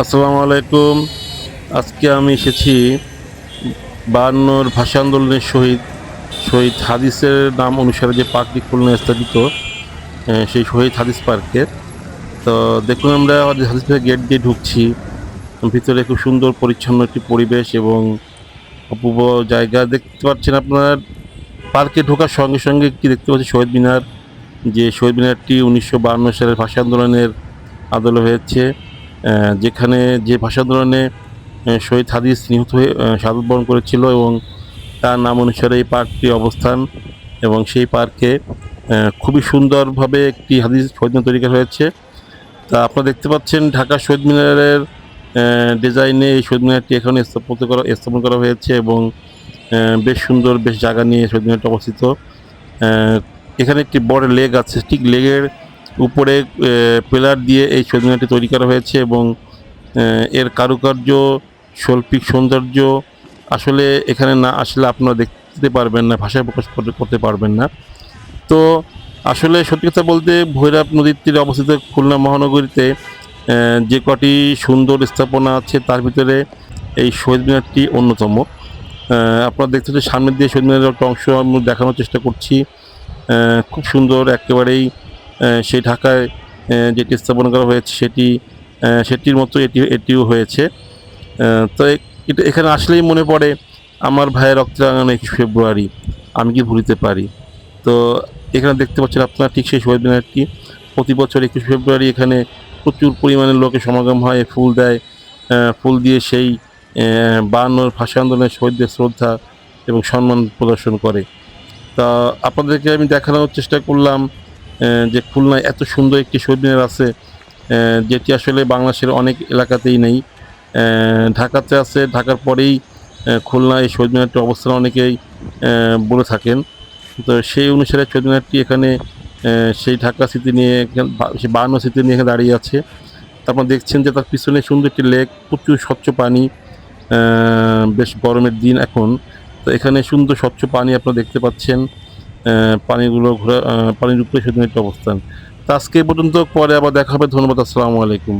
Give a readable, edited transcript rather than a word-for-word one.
আসসালামু আলাইকুম। আজকে আমি এসেছি ৫২'র ভাষা আন্দোলনের শহীদ হাদিসের নাম অনুসারে যে পার্কটি খুলনায় স্থাপিত, সেই শহীদ হাদিস পার্কে। তো দেখুন, আমরা হাদিস পার্কের গেট দিয়ে ঢুকছি। ভিতরে খুব সুন্দর পরিচ্ছন্ন একটি পরিবেশ এবং অপূর্ব জায়গা দেখতে পাচ্ছেন আপনার। পার্কে ঢোকার সঙ্গে সঙ্গে একটি দেখতে পাচ্ছি শহীদ মিনার, যে শহীদ মিনারটি ১৯৫২ সালের ভাষা আন্দোলনের আদলে হয়েছে। যেখানে যে ভাষা আন্দোলনে শহীদ হাদিস নিহত হয়ে শাহাদত বরণ করেছিল এবং তার নাম অনুসারে এই পার্কটি অবস্থান। এবং সেই পার্কে খুবই সুন্দরভাবে একটি হাদিস শহীদ মিনার তৈরি করা হয়েছে। তা আপনারা দেখতে পাচ্ছেন ঢাকা শহীদ মিনারের ডিজাইনে এই শহীদ মিনারটি এখানে স্থাপন করা হয়েছে এবং বেশ সুন্দর, বেশ জায়গা নিয়ে শহীদ মিনারটি অবস্থিত। এখানে একটি বড় লেক আছে, ঠিক লেকের উপরে পিলার দিয়ে এই শহীদ মিনারটি তৈরি করা হয়েছে এবং এর কারুকার্য, শৈল্পিক সৌন্দর্য আসলে এখানে না আসলে আপনারা দেখতে পারবেন না, ভাষায় প্রকাশ করতে পারবেন না। তো আসলে সত্যি কথা বলতে, ভৈরব নদীর তীরে অবস্থিত খুলনা মহানগরীতে যে কটি সুন্দর স্থাপনা আছে তার ভিতরে এই শহীদ মিনারটি অন্যতম। আপনারা দেখতে পাচ্ছেন সামনের দিয়ে শহীদ মিনারের একটা অংশ আমি দেখানোর চেষ্টা করছি। খুব সুন্দর একেবারেই, সেই ঢাকায় যেটি স্থাপন করা হয়েছে সেটির মতো এটিও হয়েছে। তো এটা এখানে আসলেই মনে পড়ে আমার ভাইয়ের রক্তে রাঙানো ২১ ফেব্রুয়ারি, আমি কি ভুলিতে পারি। তো এখানে দেখতে পাচ্ছেন আপনারা ঠিক সেই শহীদ মিনারটি। প্রতি বছর ২১ ফেব্রুয়ারি এখানে প্রচুর পরিমাণে লোকের সমাগম হয়, ফুল দেয়। ফুল দিয়ে সেই ৫২'র ভাষা আন্দোলনের শহীদদের শ্রদ্ধা এবং সম্মান প্রদর্শন করে। তা আপনাদেরকে আমি দেখানোর চেষ্টা করলাম যে খুলনায় এত সুন্দর একটি শহীদ মিনার আছে, যেটি আসলে বাংলাদেশের অনেক এলাকাতেই নেই। ঢাকাতে আছে, ঢাকার পরেই খুলনায় এই শহীদ মিনারটির অবস্থান অনেকেই বলে থাকেন। তো সেই অনুসারে শহীদ মিনারটি এখানে সেই ঢাকা স্মৃতি নিয়ে সেই ৫২ স্মৃতি নিয়ে এখানে দাঁড়িয়ে আছে। তারপর দেখছেন যে তার পিছনে সুন্দর একটি লেক, প্রচুর স্বচ্ছ পানি। বেশ গরমের দিন এখন, তো এখানে সুন্দর স্বচ্ছ পানি আপনারা দেখতে পাচ্ছেন। পানিগুলো পানির উপরে শহীদ মিনারটির অবস্থান। তো আজকে এ পর্যন্ত, পরে আবার দেখা হবে। ধন্যবাদ। আসসালামু আলাইকুম।